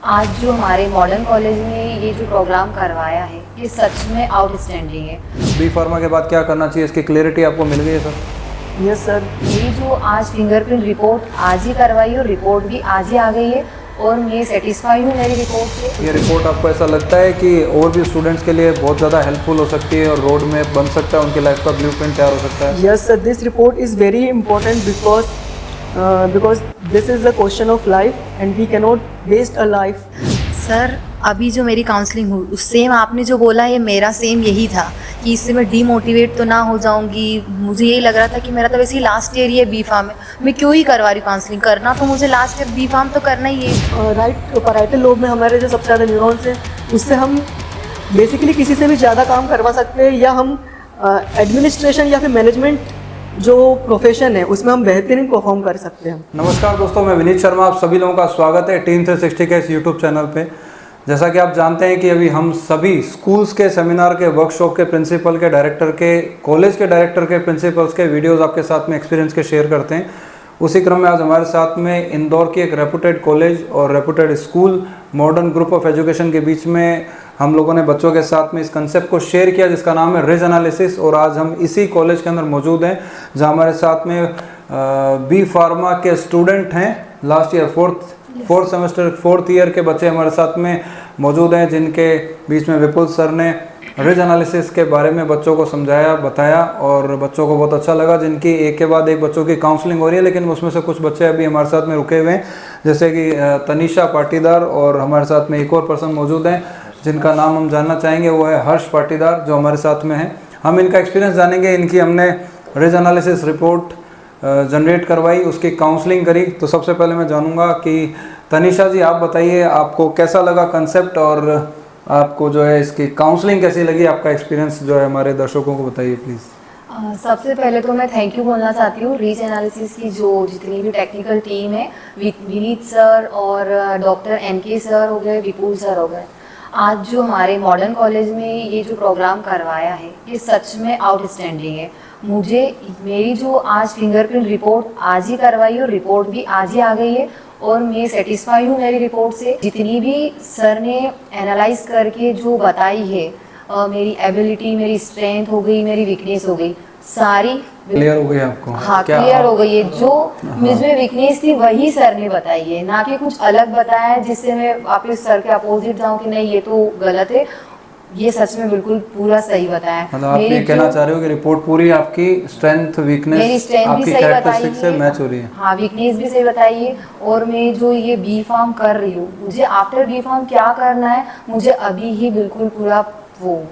आज जो हमारे मॉडर्न कॉलेज में ये जो प्रोग्राम करवाया है ये सच में आउटस्टैंडिंग है। बी फार्मा के बाद क्या करना चाहिए, इसकी क्लैरिटी आपको मिल गई है सर? Yes sir. ये जो आज फिंगरप्रिंट रिपोर्ट आज ही करवाई और रिपोर्ट भी आज ही आ गई है और मैं सेटिस्फाई हूँ मेरी रिपोर्ट से। ये रिपोर्ट आपको ऐसा लगता है कि और भी स्टूडेंट्स के लिए बहुत ज़्यादा हेल्पफुल हो सकती है और रोड मैप बन सकता है, उनकी लाइफ का ब्लूप्रिंट तैयार हो सकता है? Yes sir, this report is very important because this is a question of life and we cannot waste a life. Sir अभी जो मेरी काउंसलिंग हुई उस सेम आपने जो बोला ये मेरा सेम यही था कि इससे मैं डीमोटिवेट तो ना हो जाऊंगी। मुझे यही लग रहा था कि मेरा तो वैसे ही लास्ट ईयर ही है बी फार्म में, मैं क्यों ही करवा रही हूँ काउंसलिंग। करना तो मुझे लास्ट ईयर बी फार्म तो करना ही है। राइट पैराइटल लोब में हमारे जो सबसे ज़्यादा न्यूरॉन्स हैं उससे हम बेसिकली किसी से भी ज़्यादा काम करवा सकते हैं, या हम एडमिनिस्ट्रेशन या फिर मैनेजमेंट जो प्रोफेशन है उसमें हम बेहतरीन परफॉर्म कर सकते हैं। नमस्कार दोस्तों, मैं विनीत शर्मा, आप सभी लोगों का स्वागत है टीम 360 के इस यूट्यूब चैनल पे। जैसा कि आप जानते हैं कि अभी हम सभी स्कूल्स के सेमिनार के, वर्कशॉप के प्रिंसिपल के, डायरेक्टर के, कॉलेज के डायरेक्टर के, प्रिंसिपल्स के वीडियोस आपके साथ में एक्सपीरियंस के शेयर करते हैं। उसी क्रम में आज हमारे साथ में इंदौर की एक रेपुटेड कॉलेज और reputed school modern group of education के बीच में हम लोगों ने बच्चों के साथ में इस कंसेप्ट को शेयर किया जिसका नाम है रिज एनालिसिस। और आज हम इसी कॉलेज के अंदर मौजूद हैं जहां हमारे साथ में बी फार्मा के स्टूडेंट हैं, last year fourth semester 4th year के बच्चे हमारे साथ में मौजूद हैं, जिनके बीच में विपुल सर ने रिज एनालिसिस के बारे में बच्चों को समझाया, बताया और बच्चों को बहुत अच्छा लगा। जिनकी एक के बाद एक बच्चों की काउंसलिंग हो रही है, लेकिन उसमें से कुछ बच्चे अभी हमारे साथ में रुके हुए हैं, जैसे कि तनिषा पाटीदार, और हमारे साथ में एक और पर्सन मौजूद हैं जिनका नाम हम जानना चाहेंगे, वो है हर्ष पाटीदार जो हमारे साथ में है। हम इनका एक्सपीरियंस जानेंगे। इनकी हमने रिज एनालिसिस रिपोर्ट जनरेट करवाई, उसकी काउंसलिंग करी। तो सबसे पहले मैं जानूंगा कि तनिषा जी, आप बताइए आपको कैसा लगा कंसेप्ट और आपको जो है इसकी काउंसलिंग कैसी लगी, आपका एक्सपीरियंस जो है हमारे दर्शकों को बताइए प्लीज़। सबसे पहले तो मैं थैंक यू बोलना चाहती हूँ रीच एनालिसिस की जो जितनी भी टेक्निकल टीम है, विनीत सर और डॉक्टर NK सर हो गए, विपुल सर हो गए। आज जो हमारे मॉडर्न कॉलेज में ये जो प्रोग्राम करवाया है ये सच में आउटस्टैंडिंग है। मुझे मेरी जो आज फिंगरप्रिंट रिपोर्ट आज ही करवाई और रिपोर्ट भी आज ही आ गई है और मैं सेटिस्फाई हूँ मेरी रिपोर्ट से। जितनी भी सर ने एनालाइज करके जो बताई है, मेरी एबिलिटी, मेरी स्ट्रेंथ हो गई, मेरी वीकनेस हो गई, सारी क्लियर हो गई आपको? हाँ, क्लियर हो गई है। जो मुझमें वीकनेस थी वही सर ने बताई है, ना कि कुछ अलग बताया है जिससे मैं वापस सर के अपोजिट जाऊँ कि नहीं ये तो गलत है। ये सच में बिल्कुल पूरा सही बताया। मतलब आप ये कहना चाह रहे हो कि रिपोर्ट पूरी आपकी स्ट्रेंथ, वीकनेस, मेरी स्ट्रेंथ भी आपकी सही बताई कैरेक्टरिस्टिक से मैच हो रही है? हाँ, वीकनेस भी सही बताई है। और मैं जो ये बी फार्म कर रही हूँ, मुझे आफ्टर बी फार्म क्या करना है मुझे अभी ही बिल्कुल पूरा वो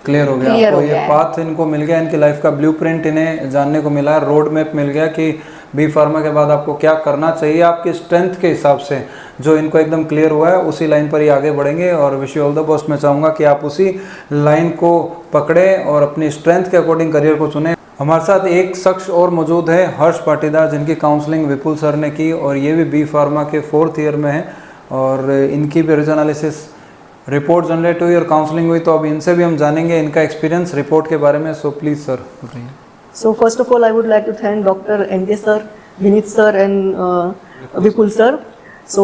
क्लियर हो गया आपको। ये पाथ इनको मिल गया, इनकी लाइफ का ब्लूप्रिंट इन्हें जानने को मिला, रोड मैप मिल गया कि बी फार्मा के बाद आपको क्या करना चाहिए। आपकी स्ट्रेंथ के हिसाब से जो इनको एकदम क्लियर हुआ है उसी लाइन पर ही आगे बढ़ेंगे। और wish you all the best. मैं चाहूँगा कि आप उसी लाइन को पकड़े और अपनी स्ट्रेंथ के अकॉर्डिंग करियर को चुने। हमारे साथ एक शख्स और मौजूद है, हर्ष पाटीदार, जिनकी काउंसलिंग विपुल सर ने की और ये भी बी फार्मा के 4th ईयर में है और इनकी भी रिज एनालिसिस रिपोर्ट जनरेट हुई और काउंसलिंग हुई। तो अब इनसे भी हम जानेंगे इनका एक्सपीरियंस रिपोर्ट के बारे में। सो प्लीज़ सर बताइए। So first of all, I would like to thank Dr. NK sir, Vineet sir, and Vipul sir. So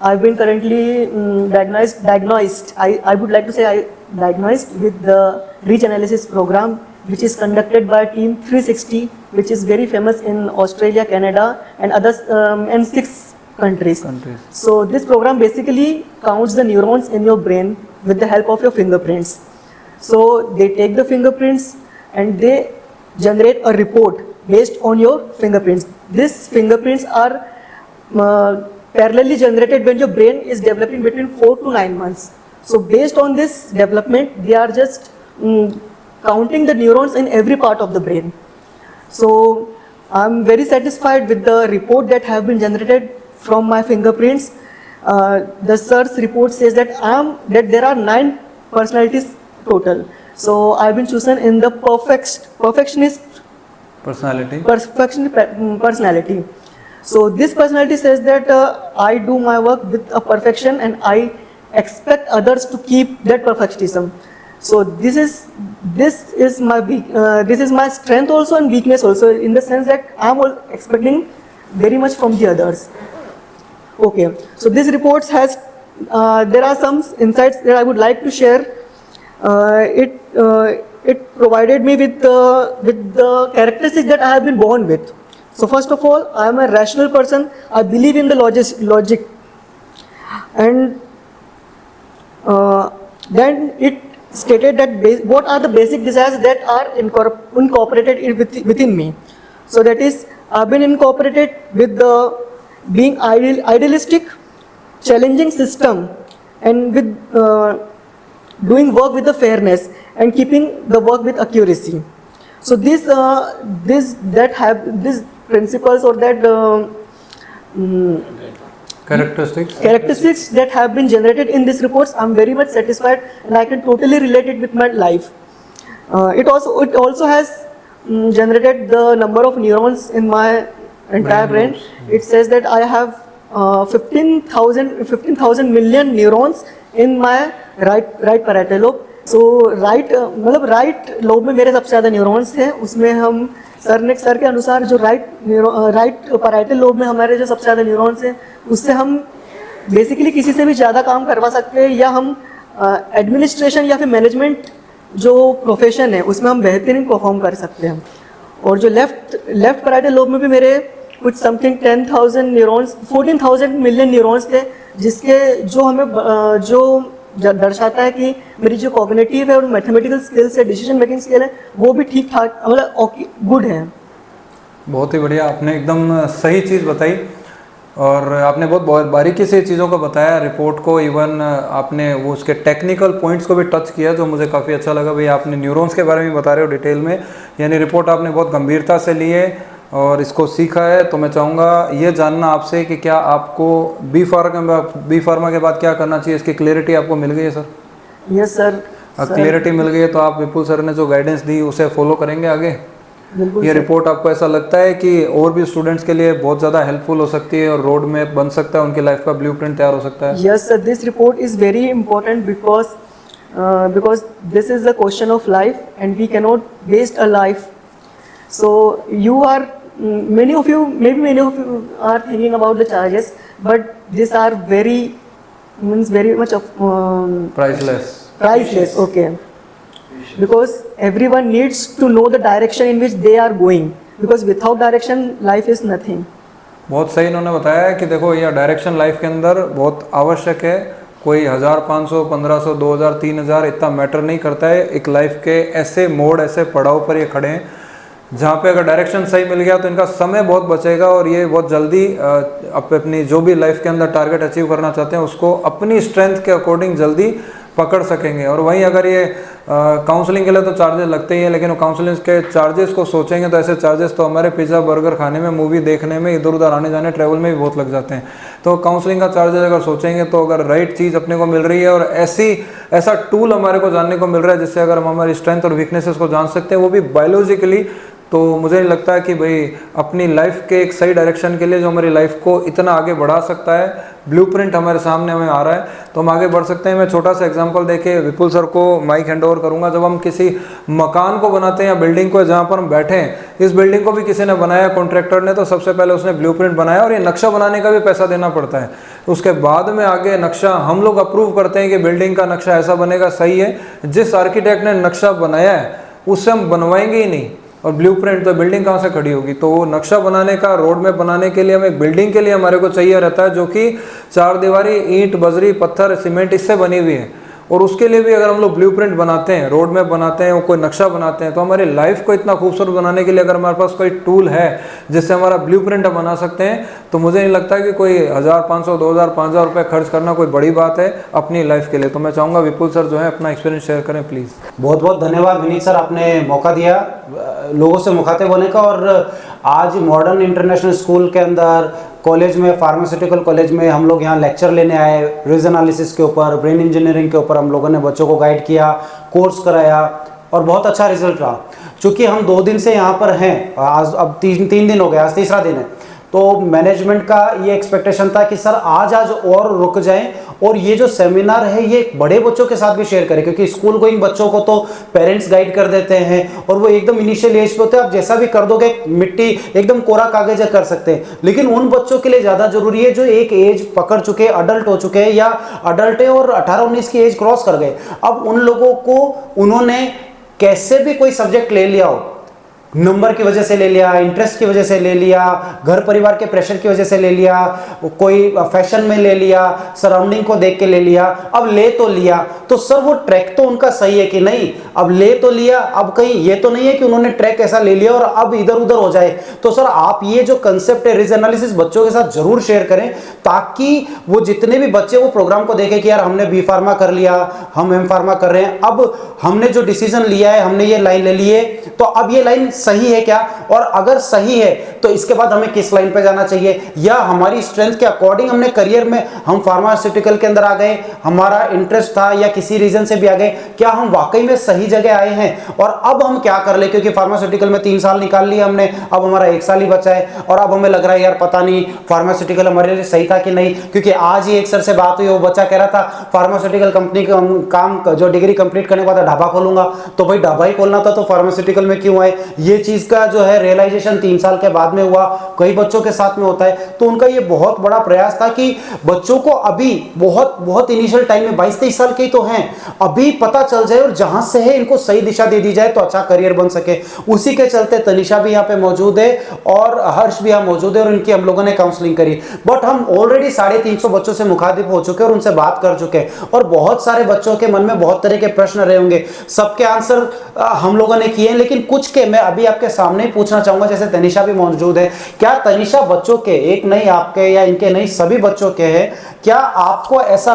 I've been currently diagnosed. I would like to say I diagnosed with the reach analysis program, which is conducted by Team 360, which is very famous in Australia, Canada, and others, and 6 countries. So this program basically counts the neurons in your brain with the help of your fingerprints. So they take the fingerprints and they generate a report based on your fingerprints. These fingerprints are parallelly generated when your brain is developing between 4 to 9 months. So based on this development, they are just counting the neurons in every part of the brain. So I'm very satisfied with the report that have been generated from my fingerprints. The sir's report says that there are 9 personalities total. So I've been chosen in the perfectionist personality. So this personality says that I do my work with a perfection and I expect others to keep that perfectionism. So this is my strength also and weakness also, in the sense that I'm expecting very much from the others. Okay, so this report has there are some insights that I would like to share. It provided me with the characteristics that I have been born with. So first of all, I am a rational person. I believe in the logic, and then it stated that what are the basic desires that are incorporated within me. So that is, I've been incorporated with the being idealistic, challenging system, and with doing work with the fairness and keeping the work with accuracy. So these principles or that characteristics that have been generated in these reports, I'm very much satisfied, and I can totally relate it with my life. It also has generated the number of neurons in my entire brain. It says that I have 15,000 million neurons in my right parietal lobe. So right lobe में मेरे सबसे ज़्यादा neurons थे. उसमें हम sir के अनुसार जो राइट पैराइटल लोब में हमारे जो सबसे ज़्यादा न्यूरॉन्स हैं, उससे हम बेसिकली किसी से भी ज़्यादा काम करवा सकते हैं, या हम एडमिनिस्ट्रेशन या फिर मैनेजमेंट जो प्रोफेशन है उसमें हम बेहतरीन परफॉर्म कर सकते हैं. और जो लेफ्ट पैराइटल लोब में भी मेरे कुछ समथिंग 10,000 न्यूरॉन्स 14,000 मिलियन न्यूरॉन्स थे, जिसके जो हमें जो दर्शाता है कि मेरी जो कॉग्निटिव है और मैथमेटिकल स्किल्स है, डिसीजन मेकिंग स्किल है, वो भी ठीक ठाक मतलब गुड है. बहुत ही बढ़िया, आपने एकदम सही चीज़ बताई और आपने बहुत बारीकी से चीज़ों को बताया, रिपोर्ट को. इवन आपने वो उसके टेक्निकल पॉइंट्स को भी टच किया, जो मुझे काफ़ी अच्छा लगा. भाई आपने न्यूरॉन्स के बारे में बता रहे हो डिटेल में, यानी रिपोर्ट आपने बहुत गंभीरता से ली है और इसको सीखा है. तो मैं चाहूँगा ये जानना आपसे कि क्या आपको बी फार्मा के बाद क्या करना चाहिए, इसकी क्लैरिटी आपको मिल गई है सर? Yes sir. क्लैरिटी मिल गई है तो आप विपुल सर ने जो गाइडेंस दी उसे फॉलो करेंगे आगे? ये रिपोर्ट आपको ऐसा लगता है कि और भी स्टूडेंट्स के लिए बहुत ज़्यादा हेल्पफुल हो सकती है और रोड मैप बन सकता है, उनकी लाइफ का ब्लूप्रिंट तैयार हो सकता है? Yes sir, this report is very important because this is a question of life and we cannot waste a life. So many of you are thinking about the charges, but these are very much of priceless. Okay, because everyone needs to know the direction in which they are going, because without direction life is nothing. बहुत सही इन्होंने बताया है कि देखो यह direction life के अंदर बहुत आवश्यक है. कोई 1,500, 1,500, 2,000, 3,000 इतना मैटर नहीं करता है. एक लाइफ के ऐसे मोड़, ऐसे पड़ाव पर ये खड़े हैं जहाँ पे अगर डायरेक्शन सही मिल गया तो इनका समय बहुत बचेगा और ये बहुत जल्दी अपनी जो भी लाइफ के अंदर टारगेट अचीव करना चाहते हैं उसको अपनी स्ट्रेंथ के अकॉर्डिंग जल्दी पकड़ सकेंगे. और वहीं अगर ये काउंसलिंग के लिए तो चार्जेस लगते ही हैं, लेकिन वो काउंसलिंग के चार्जेस को सोचेंगे तो ऐसे चार्जेस तो हमारे पिज़्ज़ा बर्गर खाने में, मूवी देखने में, इधर उधर आने जाने ट्रैवल में भी बहुत लग जाते हैं. तो काउंसलिंग का चार्जेस अगर सोचेंगे तो अगर राइट चीज़ अपने को मिल रही है और ऐसा टूल हमारे को जानने को मिल रहा है जिससे अगर हम हमारी स्ट्रेंथ और वीकनेसेस को जान सकते हैं, वो भी बायोलॉजिकली, तो मुझे नहीं लगता है कि भाई अपनी लाइफ के एक सही डायरेक्शन के लिए जो हमारी लाइफ को इतना आगे बढ़ा सकता है, ब्लूप्रिंट हमारे सामने हमें आ रहा है तो हम आगे बढ़ सकते हैं. मैं छोटा सा एग्जांपल देके विपुल सर को माइक हैंड ओवर करूंगा. जब हम किसी मकान को बनाते हैं या बिल्डिंग को, जहाँ पर हम बैठे हैं, इस बिल्डिंग को भी किसी ने बनाया, कॉन्ट्रैक्टर ने, तो सबसे पहले उसने ब्लूप्रिंट बनाया और ये नक्शा बनाने का भी पैसा देना पड़ता है. उसके बाद में आगे नक्शा हम लोग अप्रूव करते हैं कि बिल्डिंग का नक्शा ऐसा बनेगा, सही है. जिस आर्किटेक्ट ने नक्शा बनाया है उससे हम बनवाएंगे ही नहीं, और ब्लूप्रिंट तो बिल्डिंग कहाँ से खड़ी होगी. तो वो नक्शा बनाने का, रोड मैप बनाने के लिए, हमें बिल्डिंग के लिए हमारे को चाहिए रहता है जो कि 4 दीवारी, ईंट, बजरी, पत्थर, सीमेंट इससे बनी हुई है. और उसके लिए भी अगर हम लोग ब्लूप्रिंट बनाते हैं, रोड मैप बनाते हैं, कोई नक्शा बनाते हैं, तो हमारी लाइफ को इतना खूबसूरत बनाने के लिए अगर हमारे पास कोई टूल है जिससे हमारा ब्लूप्रिंट हम बना सकते हैं, तो मुझे नहीं लगता कि कोई 1,500, 2,000, 5,000 रुपये खर्च करना कोई बड़ी बात है अपनी लाइफ के लिए. तो मैं चाहूँगा विपुल सर जो है अपना एक्सपीरियंस शेयर करें प्लीज़. बहुत बहुत धन्यवाद विनीत सर, आपने मौका दिया लोगों से मुखातिब होने का. और आज मॉडर्न इंटरनेशनल स्कूल के अंदर, कॉलेज में, फार्मास्यूटिकल कॉलेज में हम लोग यहाँ लेक्चर लेने आए. रिज एनालिसिस के ऊपर, ब्रेन इंजीनियरिंग के ऊपर हम लोगों ने बच्चों को गाइड किया, कोर्स कराया और बहुत अच्छा रिजल्ट रहा. चूँकि हम 2 दिन से यहाँ पर हैं, आज अब 3 दिन हो गए, आज तीसरा दिन है, तो मैनेजमेंट का ये एक्सपेक्टेशन था कि सर आज और रुक जाएं और ये जो सेमिनार है ये बड़े बच्चों के साथ भी शेयर करें, क्योंकि स्कूल गोइंग बच्चों को तो पेरेंट्स गाइड कर देते हैं और वो एकदम इनिशियल एज पे होते हैं, आप जैसा भी कर दोगे मिट्टी एकदम कोरा कागज कर सकते हैं। लेकिन उन बच्चों के लिए ज्यादा जरूरी है जो एक एज पकड़ चुके, अडल्ट हो चुके हैं या अडल्ट है और 18-19 की एज क्रॉस कर गए। अब उन लोगों को उन्होंने कैसे भी कोई सब्जेक्ट ले लिया हो, नंबर की वजह से ले लिया, इंटरेस्ट की वजह से ले लिया, घर परिवार के प्रेशर की वजह से ले लिया, कोई फैशन में ले लिया, सराउंडिंग को देख के ले लिया, अब ले तो लिया, तो सर वो ट्रैक तो उनका सही है कि नहीं? अब ले तो लिया, अब कहीं ये तो नहीं है कि उन्होंने ट्रैक ऐसा ले लिया और अब इधर उधर हो जाए। तो सर आप ये जो कंसेप्ट है रिज एनालिसिस बच्चों के साथ जरूर शेयर करें, ताकि वो जितने भी बच्चे वो प्रोग्राम को देखें कि यार हमने बी फार्मा कर लिया, हम एम फार्मा कर रहे हैं, अब हमने जो डिसीजन लिया है, हमने ये लाइन ले ली है, तो अब ये लाइन सही है क्या, और अगर सही है तो इसके बाद हमें किस लाइन पे जाना चाहिए, या हमारी स्ट्रेंथ के अकॉर्डिंग हमने करियर में हम फार्मास्यूटिकल के अंदर आ गए, हमारा इंटरेस्ट था या किसी रीजन से भी आ गए, क्या हम वाकई में सही जगह आए हैं और अब हम क्या कर ले, क्योंकि फार्मास्यूटिकल में 3 साल निकाल लिए हमने, अब हमारा 1 साल ही बचा है और अब हमें लग रहा है यार पता नहीं फार्मास्यूटिकल हमारे लिए सही था कि नहीं। क्योंकि आज ही एक सर से बात हुई, वो बच्चा कह रहा था फार्मास्यूटिकल कंपनी का काम जो डिग्री कंप्लीट करने के बाद ढाबा खोलूंगा, तो भाई ढाबा ही खोलना था तो फार्मास्यूटिकल में क्यों आए? ये चीज का जो है रियलाइजेशन 3 साल के बाद में हुआ, कई बच्चों के साथ में होता है। तो उनका ये बहुत बड़ा प्रयास था कि बच्चों को अभी बहुत इनिशियल टाइम में 22-23 साल के ही तो हैं, अभी पता चल जाए और जहां से है इनको सही दिशा दे दी जाए तो अच्छा करियर बन सके। उसी के चलते तनिषा भी यहाँ पे मौजूद है और हर्ष भी यहाँ मौजूद है और इनकी हम लोगों ने काउंसलिंग करी। बट हम ऑलरेडी 350 बच्चों से मुखातिब हो चुके हैं और उनसे बात कर चुके हैं और बहुत सारे बच्चों के मन में बहुत तरह के प्रश्न रहे होंगे, सबके आंसर हम लोगों ने किए, लेकिन कुछ के मैं अभी आपके सामने ही पूछना चाहूंगा। जैसे तनिषा भी मौजूद है, क्या तनिषा बच्चों के, एक नहीं आपके या इनके नहीं सभी बच्चों के हैं, क्या आपको ऐसा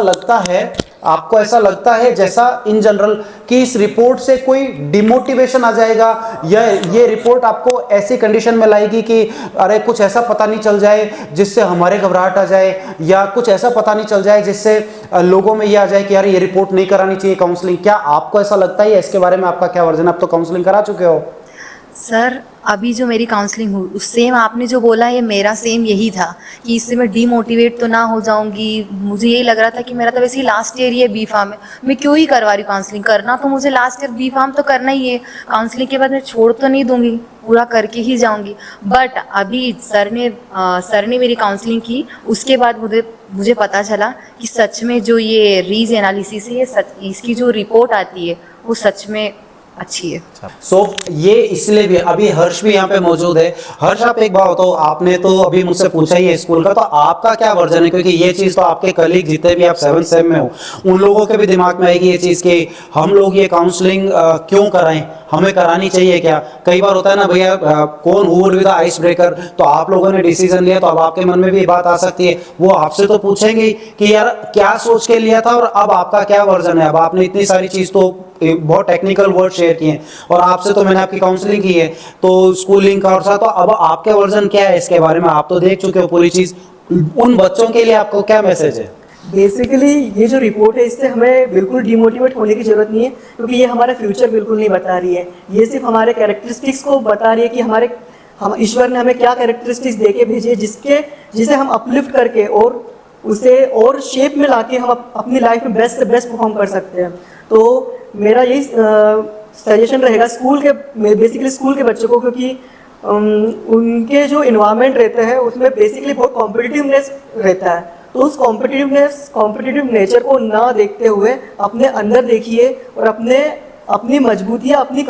लगता है जैसा इन जनरल कि इस रिपोर्ट से कोई डिमोटिवेशन आ जाएगा, या ये रिपोर्ट आपको ऐसी कंडीशन में लाएगी कि अरे कुछ ऐसा पता नहीं चल जाए जिससे हमारे घबराहट आ जाए, या कुछ ऐसा पता नहीं चल जाए जिससे लोगों में ये आ जाए कि यार ये रिपोर्ट नहीं करानी चाहिए काउंसलिंग? क्या आपको ऐसा लगता है? इसके बारे में आपका क्या वर्जन? आप तो काउंसलिंग करा चुके हो। सर अभी जो मेरी काउंसलिंग हुई उस सेम आपने जो बोला ये मेरा सेम यही था कि इससे मैं डीमोटिवेट तो ना हो जाऊंगी। मुझे यही लग रहा था कि मेरा तो वैसे ही लास्ट ईयर ही है बी फार्म में, मैं क्यों ही करवा रही हूँ काउंसलिंग, करना तो मुझे लास्ट ईयर बी फार्म तो करना ही है, काउंसलिंग के बाद मैं छोड़ तो नहीं दूंगी, पूरा करके ही जाऊंगी। बट अभी सर ने मेरी काउंसलिंग की, उसके बाद मुझे पता चला कि सच में जो ये रीज एनालिसिस है, इसकी जो रिपोर्ट आती है वो सच में अच्छी है। सो ये इसलिए भी अभी हर्ष भी यहाँ पे मौजूद है। हर्ष आप एक बात बताओ, आपने तो अभी मुझसे पूछा ही है स्कूल का, तो आपका क्या वर्जन है? क्योंकि ये चीज तो आपके कलीग जितने भी आप 7th सेम में हो उन लोगों के भी दिमाग में आएगी ये चीज कि हम लोग ये काउंसलिंग क्यों कराएं, हमें करानी चाहिए क्या? कई बार होता है ना भैया, कौन who will be the ice breaker, तो आप लोगों ने डिसीजन लिया तो अब आपके मन में भी बात आ सकती है, वो आपसे तो पूछेंगे कि यार क्या सोच के लिया था और अब आपका क्या वर्जन है। अब आपने इतनी सारी चीज तो बहुत टेक्निकल वर्ड शेयर किए हैं और आपसे तो मैंने आपकी काउंसलिंग की है, तो स्कूलिंग का और साथ, तो अब आपके वर्जन क्या है इसके बारे में? आप तो देख चुके हो पूरी चीज, उन बच्चों के लिए आपको क्या मैसेज है? बेसिकली ये जो रिपोर्ट है इससे हमें बिल्कुल डिमोटिवेट होने की जरूरत नहीं है, क्योंकि ये हमारा फ्यूचर बिल्कुल नहीं बता रही है, ये सिर्फ हमारे कैरेक्टरिस्टिक्स को बता रही है कि हम ईश्वर ने हमें क्या कैरेक्टरिस्टिक्स दे के भेजे जिसे हम अपलिफ्ट करके और उसे और शेप में लाके हम अपनी लाइफ में बेस्ट से बेस्ट परफॉर्म कर सकते हैं। तो मेरा यही सजेशन रहेगा बेसिकली स्कूल के बच्चों को, क्योंकि उनके जो इन्वायरमेंट रहते हैं उसमें बेसिकली बहुत कॉम्पिटिटिवनेस रहता है, तो उस कॉम्पिटिटिव नेचर को ना देखते हुए अपने अंदर देखिए और अपनी मजबूतियाँ, अपनी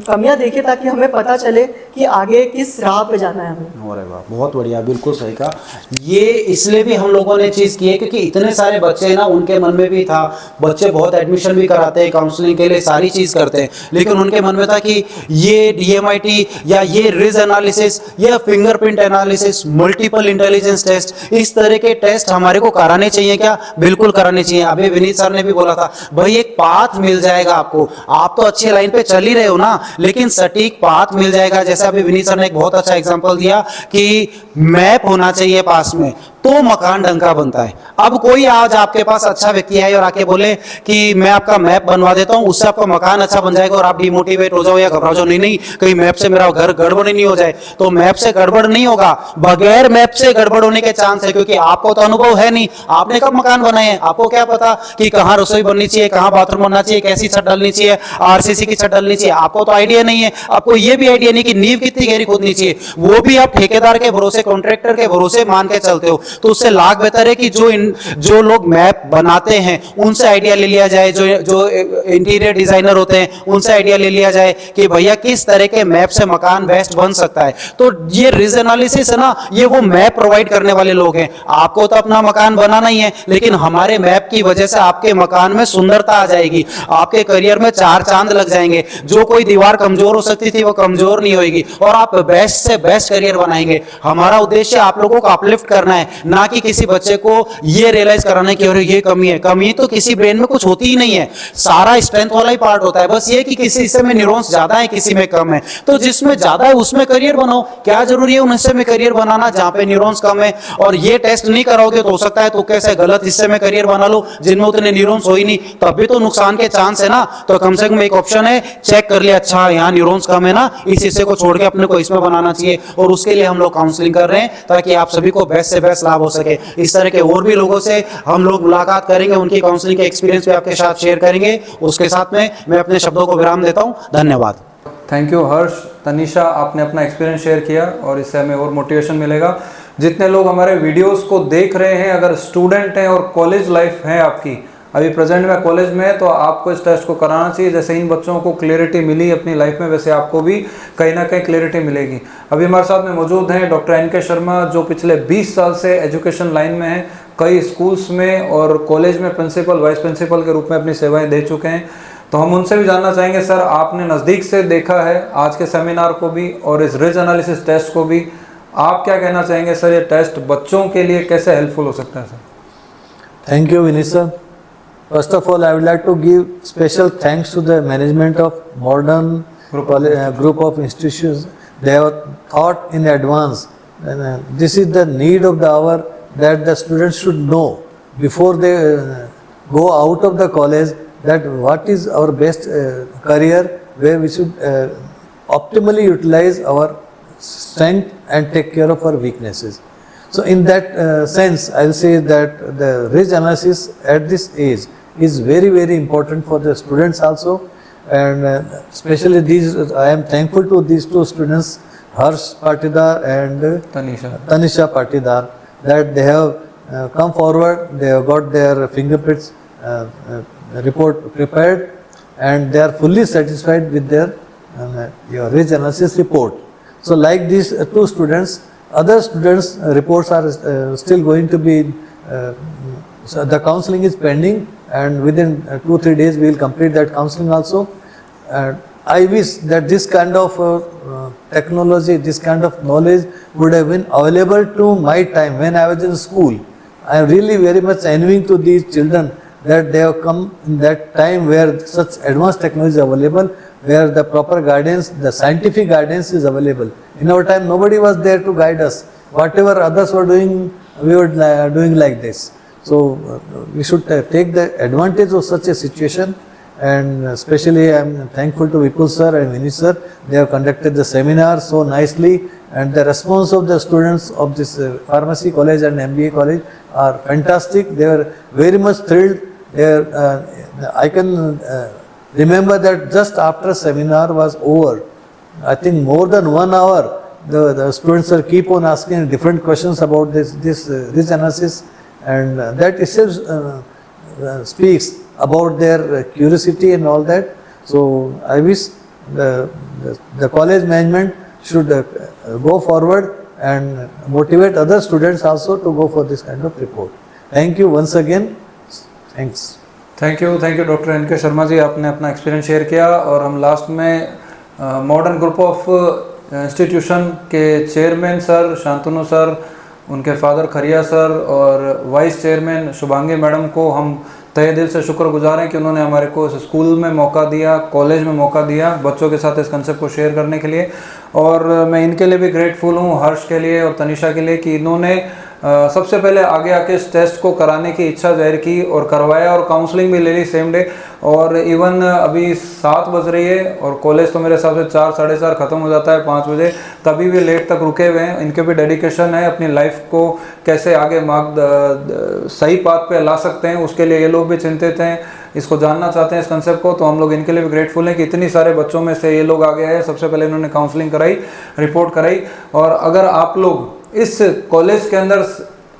कमियां देखिए, ताकि हमें पता चले कि आगे किस राह पे जाना है हमें। अरे वाह, बहुत बढ़िया, बिल्कुल सही कहा। ये इसलिए भी हम लोगों ने चीज़ की है क्योंकि इतने सारे बच्चे ना उनके मन में भी था, बच्चे बहुत एडमिशन भी कराते हैं, काउंसलिंग के लिए सारी चीज़ करते हैं, लेकिन उनके मन में था कि ये DMIT या ये रिज एनालिसिस या fingerprint analysis, multiple intelligence test, इस तरह के टेस्ट हमारे को कराने चाहिए क्या? बिल्कुल कराने चाहिए। अभी विनीत सर ने भी बोला था भाई एक पाथ मिल जाएगा आपको, आप तो अच्छी लाइन पे चल ही रहे हो ना, लेकिन सटीक पाथ मिल जाएगा। जैसे अभी विनीत सर ने एक बहुत अच्छा एग्जांपल दिया कि मैप होना चाहिए पास में, तो मकान ढंग का बनता है। अब कोई आज आपके पास अच्छा व्यक्ति है और आके बोले कि मैं आपका मैप बनवा देता हूं, उससे आपका मकान अच्छा बन जाएगा और आप डिमोटिवेट हो जाओ या घबरा जाओ, नहीं नहीं कहीं मैप से मेरा घर गड़बड़ नहीं हो जाए, तो मैप से गड़बड़ नहीं होगा, बगैर मैप से गड़बड़ होने के चांस है, क्योंकि आपको तो अनुभव है नहीं, आपने कब मकान बनाए हैं, आपको क्या पता कि कहाँ रसोई बननी चाहिए, कहाँ बाथरूम बनना चाहिए, कैसी छत डालनी चाहिए, आरसीसी की छत डालनी चाहिए, आपको तो आइडिया नहीं है। आपको ये भी आइडिया नहीं कि नींव कितनी गहरी खोदनी चाहिए, वो भी आप ठेकेदार के भरोसे, कॉन्ट्रैक्टर के भरोसे मान के चलते हो। तो उससे लाख बेहतर है कि जो लोग मैप बनाते हैं उनसे आइडिया ले लिया जाए, जो इंटीरियर डिजाइनर होते हैं उनसे आइडिया ले लिया जाए कि भैया किस तरह के मैप से मकान बेस्ट बन सकता है। तो ये रिस्क एनालिसिस है ना, ये वो मैप प्रोवाइड करने वाले लोग हैं। आपको तो अपना मकान बनाना ही है, लेकिन हमारे मैप की वजह से आपके मकान में सुंदरता आ जाएगी, आपके करियर में चार चांद लग जाएंगे, जो कोई दीवार कमजोर हो सकती थी वो कमजोर नहीं होगी और आप बेस्ट से बेस्ट करियर बनाएंगे। हमारा उद्देश्य आप लोगों को अपलिफ्ट करना है, ना कि किसी बच्चे को ये रियलाइज कराना कि अरे ये कमी है। कमी तो किसी ब्रेन में कुछ होती ही नहीं है, सारा स्ट्रेंथ वाला ही पार्ट होता है, बस ये कि किसी हिस्से में न्यूरॉन्स ज्यादा है, किसी में कम है, तो जिसमें ज्यादा है उसमें करियर बनाओ। क्या जरूरी है उन हिस्से में करियर बनाना जहां पे न्यूरॉन्स कम है? और ये टेस्ट नहीं कराओगे तो हो सकता है तो कैसे गलत हिस्से में करियर बना लो जिनमें उतने न्यूरॉन्स हो ही नहीं, तब भी तो नुकसान के चांस है ना। तो कम से कम एक ऑप्शन है, चेक कर लिया अच्छा यहाँ न्यूरॉन्स कम है ना, इस हिस्से को छोड़ के अपने को इसमें बनाना चाहिए। और उसके लिए हम लोग काउंसलिंग कर रहे हैं ताकि आप सभी को बेस्ट से बेस्ट लाभ हो सके। इस तरह के और भी लोगों से हम लोग मुलाकात करेंगे, उनकी काउंसलिंग के एक्सपीरियंस भी आपके साथ शेयर करेंगे। उसके साथ में मैं अपने शब्दों को विराम देता हूं। धन्यवाद। थैंक यू हर्ष, तनिषा, आपने अपना एक्सपीरियंस शेयर किया और इससे हमें और मोटिवेशन मिलेगा। जितने लोग हमारे वीडियोस को देख रहे हैं, अगर स्टूडेंट हैं और कॉलेज लाइफ है आपकी, अभी प्रेजेंट में कॉलेज में है, तो आपको इस टेस्ट को कराना चाहिए। जैसे इन बच्चों को क्लैरिटी मिली अपनी लाइफ में, वैसे आपको भी कहीं ना कहीं क्लैरिटी मिलेगी। अभी हमारे साथ में मौजूद हैं डॉक्टर एनके शर्मा, जो पिछले 20 साल से एजुकेशन लाइन में हैं, कई स्कूल्स में और कॉलेज में प्रिंसिपल, वाइस प्रिंसिपल के रूप में अपनी सेवाएं दे चुके हैं। तो हम उनसे भी जानना चाहेंगे, सर आपने नज़दीक से देखा है आज के सेमिनार को भी और इस रिज एनालिसिस टेस्ट को भी, आप क्या कहना चाहेंगे सर, ये टेस्ट बच्चों के लिए कैसे हेल्पफुल हो सकता है sir? Thank you, Vinit sir. First of all, I would like to give special thanks to the management of modern group of institutions. They have thought in advance. And, this is the need of the hour that the students should know before they go out of the college, that what is our best career, where we should optimally utilize our strength and take care of our weaknesses. So in that sense, I will say that the risk analysis at this age is very, very important for the students also, and especially these, I am thankful to these two students, Harsh Patidar and Tanisha Patidar, that they have come forward, they have got their fingerprints report prepared, and they are fully satisfied with their your risk analysis report. So like these two students, other students' reports are still going to be, so the counseling is pending, and within 2-3 days we will complete that counseling also. I wish that this kind of technology, this kind of knowledge would have been available to my time when I was in school. I am really very much envying to these children that they have come in that time where such advanced technology is available, where the proper guidance, the scientific guidance is available. In our time, nobody was there to guide us. Whatever others were doing, we were doing like this. So we should take the advantage of such a situation, and especially I am thankful to Vipul sir and Vinit sir. They have conducted the seminar so nicely, and the response of the students of this pharmacy college and MBA college are fantastic. They are very much thrilled. I can remember that just after seminar was over, I think more than 1 hour, the students are keep on asking different questions about this risk analysis, and that itself speaks about their curiosity and all that. So I wish the college management should go forward and motivate other students also to go for this kind of report. Thank you once again. Thanks. Thank you doctor NK Sharma ji, आपने अपना experience share किया। और हम last में modern group of institution के chairman sir Shantanu sir, उनके father Khariya sir और vice chairman Shubhangi madam को हम तहे दिल से शुक्रगुजार हैं कि उन्होंने हमारे को स्कूल में मौका दिया, कॉलेज में मौका दिया बच्चों के साथ इस कंसेप्ट को शेयर करने के लिए। और मैं इनके लिए भी ग्रेटफुल हूँ, हर्ष के लिए और तनिषा के लिए, कि इन्होंने सबसे पहले आगे आके इस टेस्ट को कराने की इच्छा जाहिर की और करवाया और काउंसलिंग भी ले ली सेम डे। और इवन अभी 7 बज रही है और कॉलेज तो मेरे हिसाब से 4 साढ़े 4 ख़त्म हो जाता है 5 बजे, तभी भी लेट तक रुके हुए हैं। इनके भी डेडिकेशन है, अपनी लाइफ को कैसे आगे सही पाथ पे ला सकते हैं उसके लिए ये लोग भी चिंतित हैं, इसको जानना चाहते हैं इस कंसेप्ट को। तो हम लोग इनके लिए भी ग्रेटफुल हैं कि इतनी सारे बच्चों में से ये लोग आगे आए। सबसे पहले इन्होंने काउंसलिंग कराई, रिपोर्ट कराई। और अगर आप लोग इस कॉलेज के अंदर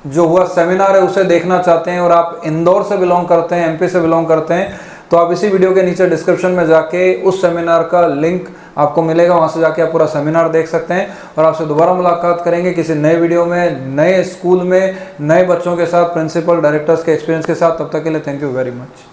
जो हुआ सेमिनार है उसे देखना चाहते हैं और आप इंदौर से बिलोंग करते हैं, एमपी से बिलोंग करते हैं, तो आप इसी वीडियो के नीचे डिस्क्रिप्शन में जाके उस सेमिनार का लिंक आपको मिलेगा, वहाँ से जाके आप पूरा सेमिनार देख सकते हैं। और आपसे दोबारा मुलाकात करेंगे किसी नए वीडियो में, नए स्कूल में, नए बच्चों के साथ, प्रिंसिपल, डायरेक्टर्स के एक्सपीरियंस के साथ। तब तक के लिए थैंक यू वेरी मच।